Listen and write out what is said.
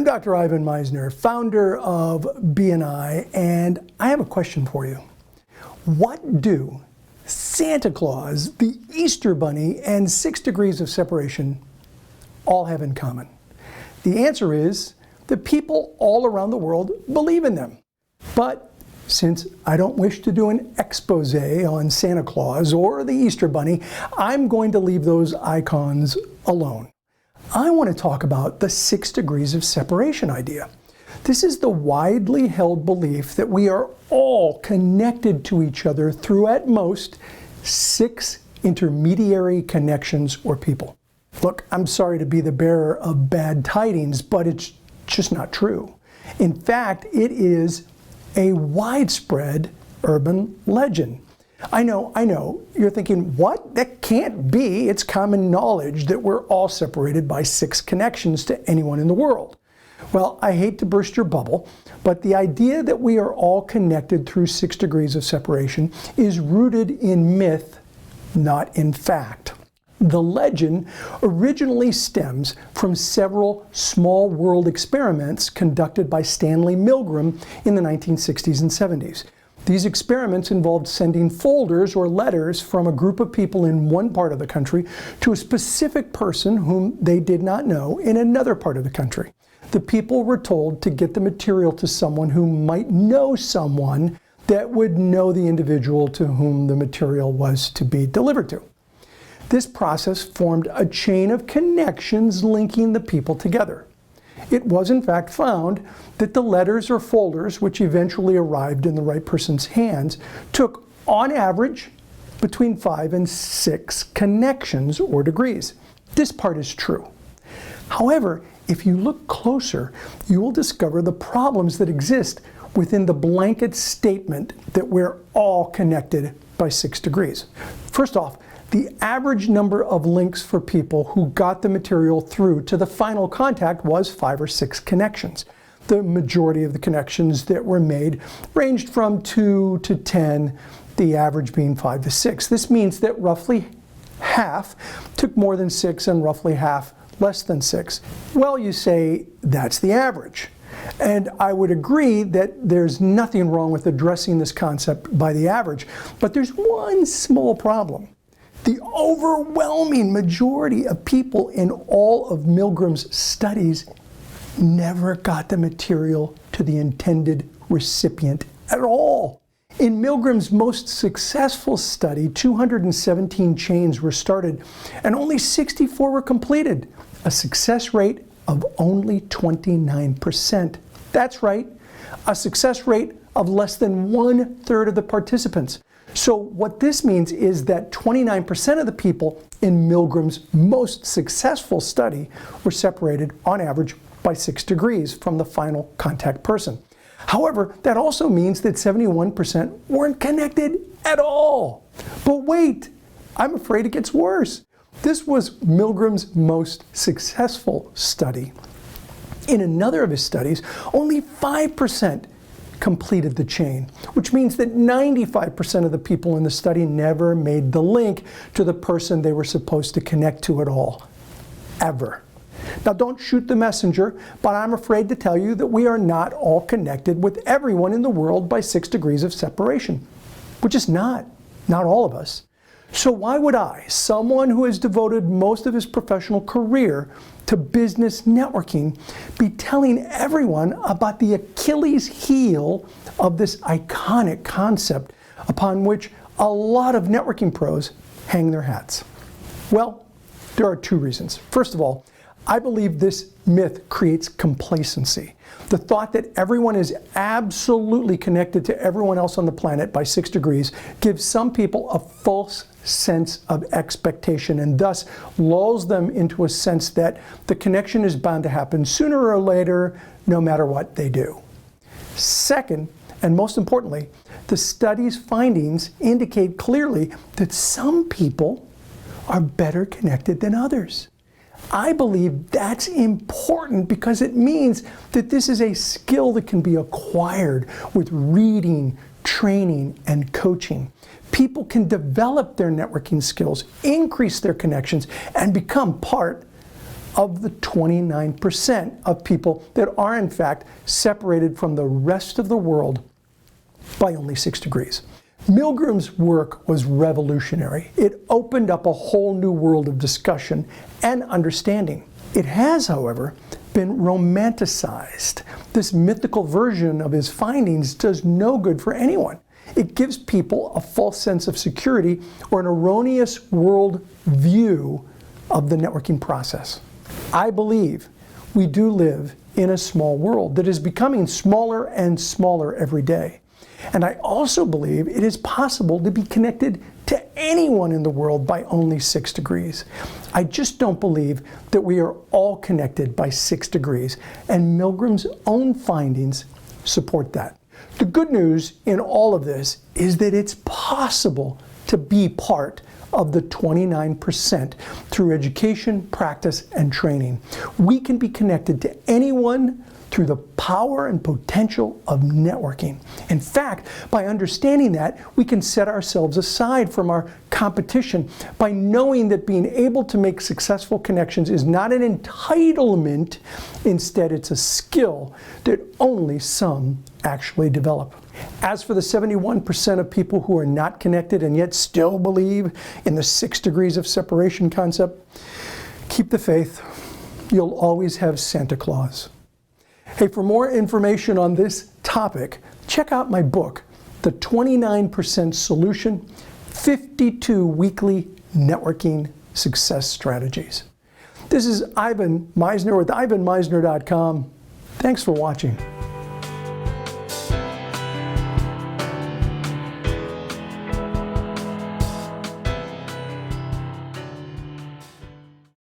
Dr. Ivan Meisner, founder of BNI, and I have a question for you. What do Santa Claus, the Easter Bunny, and 6 degrees of separation all have in common? The answer is that people all around the world believe in them. But since I don't wish to do an expose on Santa Claus or the Easter Bunny, I'm going to leave those icons alone. I want to talk about the 6 degrees of separation idea. This is the widely held belief that we are all connected to each other through at most 6 intermediary connections or people. Look, I'm sorry to be the bearer of bad tidings, but it's just not true. In fact, it is a widespread urban legend. I know, you're thinking, what? That can't be. It's common knowledge that we're all separated by 6 connections to anyone in the world. Well, I hate to burst your bubble, but the idea that we are all connected through 6 degrees of separation is rooted in myth, not in fact. The legend originally stems from several small world experiments conducted by Stanley Milgram in the 1960s and 70s. These experiments involved sending folders or letters from a group of people in one part of the country to a specific person whom they did not know in another part of the country. The people were told to get the material to someone who might know someone that would know the individual to whom the material was to be delivered to. This process formed a chain of connections linking the people together. It was in fact found that the letters or folders which eventually arrived in the right person's hands took, on average, between 5 and 6 connections or degrees. This part is true. However, if you look closer, you will discover the problems that exist within the blanket statement that we're all connected by 6 degrees. First off, the average number of links for people who got the material through to the final contact was 5 or 6 connections. The majority of the connections that were made ranged from 2 to 10, the average being 5 to 6. This means that roughly half took more than 6 and roughly half less than 6. Well, you say that's the average. And I would agree that there's nothing wrong with addressing this concept by the average, but there's one small problem. The overwhelming majority of people in all of Milgram's studies never got the material to the intended recipient at all. In Milgram's most successful study, 217 chains were started and only 64 were completed, a success rate of only 29%. That's right, a success rate of less than 1/3 of the participants. So what this means is that 29% of the people in Milgram's most successful study were separated on average by 6 degrees from the final contact person. However, that also means that 71% weren't connected at all. But wait, I'm afraid it gets worse. This was Milgram's most successful study. In another of his studies, only 5% completed the chain, which means that 95% of the people in the study never made the link to the person they were supposed to connect to at all, ever. Now, don't shoot the messenger, but I'm afraid to tell you that we are not all connected with everyone in the world by 6 degrees of separation. We're just not all of us. So why would I, someone who has devoted most of his professional career to business networking, be telling everyone about the Achilles heel of this iconic concept upon which a lot of networking pros hang their hats? Well, there are 2 reasons. First of all, I believe this myth creates complacency. The thought that everyone is absolutely connected to everyone else on the planet by 6 degrees gives some people a false sense of expectation and thus lulls them into a sense that the connection is bound to happen sooner or later, no matter what they do. Second, and most importantly, the study's findings indicate clearly that some people are better connected than others. I believe that's important because it means that this is a skill that can be acquired with reading, training, and coaching. People can develop their networking skills, increase their connections, and become part of the 29% of people that are in fact separated from the rest of the world by only 6 degrees. Milgram's work was revolutionary. It opened up a whole new world of discussion and understanding. It has, however, been romanticized. This mythical version of his findings does no good for anyone. It gives people a false sense of security or an erroneous world view of the networking process. I believe we do live in a small world that is becoming smaller and smaller every day. And I also believe it is possible to be connected to anyone in the world by only 6 degrees. I just don't believe that we are all connected by 6 degrees, and Milgram's own findings support that. The good news in all of this is that it's possible to be part of the 29% through education, practice, and training. We can be connected to anyone through the power and potential of networking. In fact, by understanding that, we can set ourselves aside from our competition by knowing that being able to make successful connections is not an entitlement, instead it's a skill that only some actually develop. As for the 71% of people who are not connected and yet still believe in the 6 degrees of separation concept, keep the faith. You'll always have Santa Claus. Hey, for more information on this topic, check out my book, The 29% Solution, 52 Weekly Networking Success Strategies. This is Ivan Misner with ivanmisner.com. Thanks for watching.